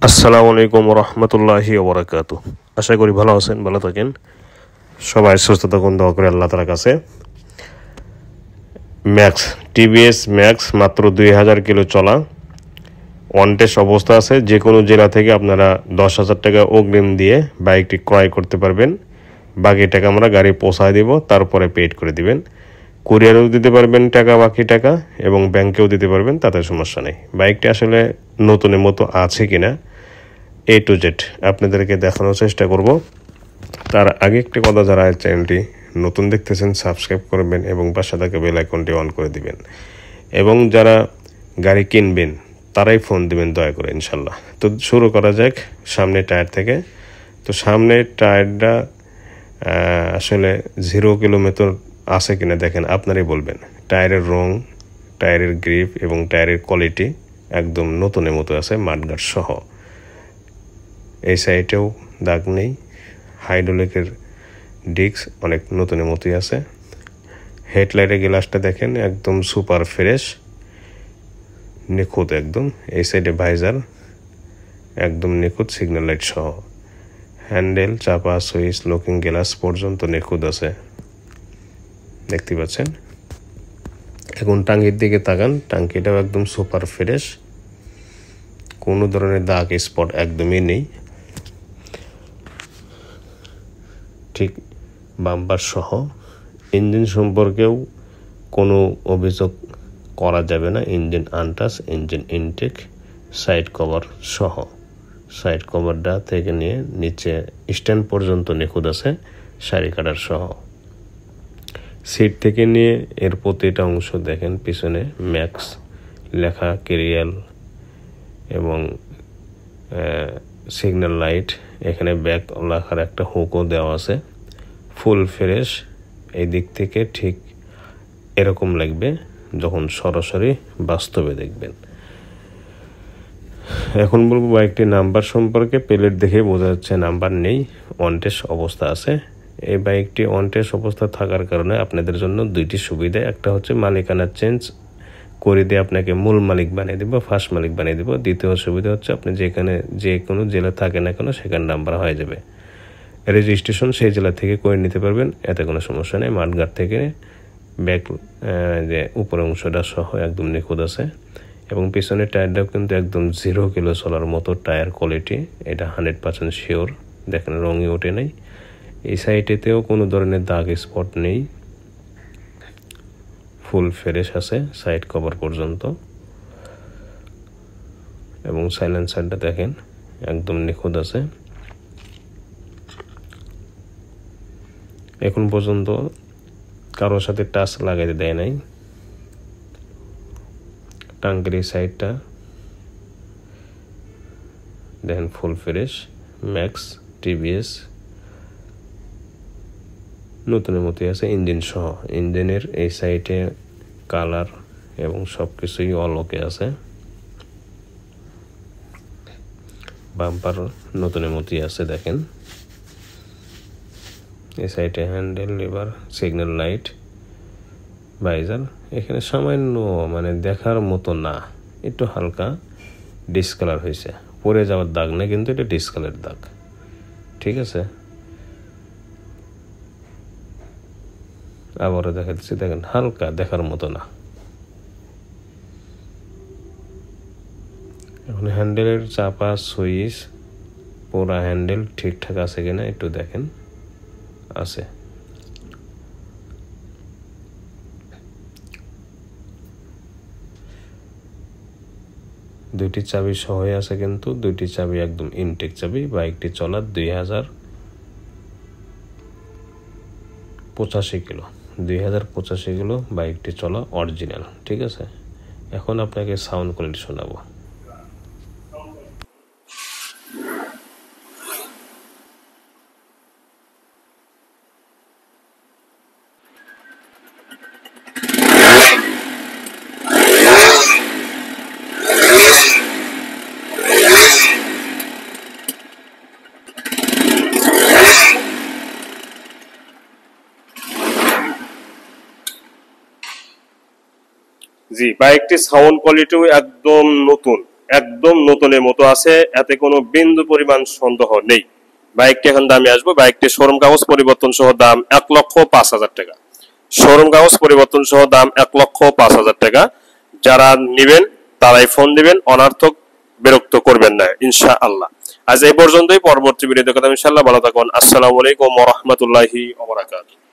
আসসালামু আলাইকুম রহমতুল্লাহি ওবরাকাতু। আশা করি ভালো আছেন, ভালো থাকেন, সবাই সুস্থ থাকুন, দোয়া করে আল্লাহ তাআলার কাছে। ম্যাক্স টিভিএস ম্যাক্স মাত্র 2000 কিলো চলা ওয়ান টেস্ট অবস্থা আছে। যে কোনো জেলা থেকে আপনারা 10,000 টাকা অগ্রিম দিয়ে বাইকটি ক্রয় করতে পারবেন। বাকি টাকা আমরা গাড়ি পৌঁছায় দিব, তারপরে পেড করে দিবেন। কুরিয়ারেও দিতে পারবেন টাকা, বাকি টাকা, এবং ব্যাংকেও দিতে পারবেন, তাতে সমস্যা নেই। বাইকটি আসলে নতুনের মতো আছে কিনা A to Z আপনাদেরকে দেখানোর চেষ্টা করব। তার আগে একটি কথা, যারা চ্যানেলটি নতুন দেখতেছেন সাবস্ক্রাইব করবেন এবং পাশে থাকা বেল আইকনটি অন করে দিবেন, এবং যারা গাড়ি কিনবেন তারাই ফোন দিবেন দয়া করে, ইনশাল্লাহ। তো শুরু করা যাক সামনের টায়ার থেকে। তো সামনের টায়ারটা আসলে 0 কিলোমিটার আছে কিনা দেখেন, আপনারাই বলবেন। টায়ারের রং, টায়ারের গ্রিপ এবং টায়ারের কোয়ালিটি একদম নতুনের মতো আছে, মাডগার্ড সহ। এই সাইডেও দাগ নেই। হাইড্রোলিকের ডিস্ক অনেক নতুনের মতোই আছে। হেডলাইটের গ্লাসটা দেখেন একদম সুপার ফ্রেশ, নিখুঁত একদম। এই সাইডে ভাইজার একদম নিখুঁত, সিগন্যাল লাইট সহ। হ্যান্ডেল, চাপা, সুইচ, লকিং গ্লাস পর্যন্ত নিখুঁত আছে, দেখতে পাচ্ছেন। এখন টাঙ্কির দিকে তাকান, টাঙ্কিটাও একদম সুপার ফ্রেশ, কোনো ধরনের দাগ স্পট একদমই নেই। ঠিক বাম্পার সহ। ইঞ্জিন সম্পর্কেও কোনো অভিযোগ করা যাবে না। Engine untouch, engine intake, side cover সহ। সাইড কভারটা থেকে নিয়ে নিচে স্ট্যান্ড পর্যন্ত নিখুঁত আছে, সারি কাটার সহ। সিট থেকে নিয়ে এর প্রতিটা অংশ দেখেন, পিছনে ম্যাক্স লেখা, কেরিয়াল এবং সিগন্যাল লাইট। এখানে ব্যাক লেখার একটা হুকও দেওয়া আছে, ফুল ফ্রেশ। এই দিক থেকে ঠিক এরকম লাগবে যখন সরাসরি বাস্তবে দেখবেন। এখন বলবো বাইকটির নাম্বার সম্পর্কে। প্লেট দেখে বোঝা যাচ্ছে নাম্বার নেই, অন টেস্ট অবস্থা আছে। এই বাইকটি অন টেস্ট অবস্থা থাকার কারণে আপনাদের জন্য দুইটি সুবিধা। একটা হচ্ছে মালিকানা চেঞ্জ করে দিয়ে আপনাকে মূল মালিক বানিয়ে দিব, ফার্স্ট মালিক বানিয়ে দিব। দ্বিতীয় সুবিধা হচ্ছে আপনি যেখানে যে কোনো জেলা থাকে না কেন সেখানে নাম্বার হয়ে যাবে। রেজিস্ট্রেশন সেই জেলা থেকে করে নিতে পারবেন, এতে কোনো সমস্যা নেই। মাঠঘাট থেকে ব্যাক যে উপরের অংশটা সহ একদম নিখুঁত আছে, এবং পিছনের টায়ারটাও কিন্তু একদম 0 কিলো চলার মতো টায়ার কোয়ালিটি, এটা 100% শিওর। দেখেন রঙই ওঠে নাই। এই সাইডেতেও কোনো ধরনের দাগ স্পট নেই, ফুল ফ্রেশ আছে সাইড কভার পর্যন্ত। এবং সাইলেন্সারটা দেখেন একদম নিখুঁত আছে। এখন পর্যন্ত কারোর সাথে টাচ লাগাইতে দেয় নাই। টাঙ্কির এই সাইডটা দেখেন ফুল ফ্রেশ, ম্যাক্স টিভিএস নতুনের মতোই আছে, ইঞ্জিন সহ। ইঞ্জিনের এই সাইডে কালার এবং সব কিছুই অলকে আছে। বাম্পার নতুনের মতোই আছে দেখেন। এই সাইডে handle, liver, signal light, visor. এখানে সামান্য মানে দেখার মতো না, একটু হালকা ডিসকালার হয়েছে, পরে যাওয়ার দাগ না, কিন্তু এটা ডিসকালার দাগ, ঠিক আছে। আবারও দেখা দিচ্ছি, দেখেন হালকা দেখার মতো না। এখন হ্যান্ডেলের চাপা, সুইচ, পুরা হ্যান্ডেল ঠিকঠাক আছে কিনা একটু দেখেন, আছে। দুইটি চাবি সহ আছে, কিন্তু দুইটি চাবি একদম ইনটেক চাবি। বাইকটি চলা 2085 কিলো, 2085 কিলো বাইকটি চলা অরিজিনাল, ঠিক আছে। এখন আপনাকে সাউন্ড কোয়ালিটি শোনাবো। জি, বাইকটির সাউন্ড কোয়ালিটিও একদম নতুন, একদম নতুনের মতো আছে, এতে কোনো বিন্দু পরিমাণ সন্দেহ নেই। বাইকটি এখন দামে আসবো। বাইকটি শোরুম কাগজ পরিবর্তন সহ দাম 1,05,000 টাকা। শোরুম কাগজ পরিবর্তন সহ দাম 1,05,000 টাকা। যারা নেবেন তারাই ফোন দিবেন, অনার্থক বিরক্ত করবেন না ইনশাআল্লাহ। আজ এই পর্যন্তই, পরবর্তী ভিডিও দেখাতাম ইনশাআল্লাহ। ভালো থাকুন। আসসালামু আলাইকুম ওয়া রাহমাতুল্লাহি ওয়া বারাকাতুহু।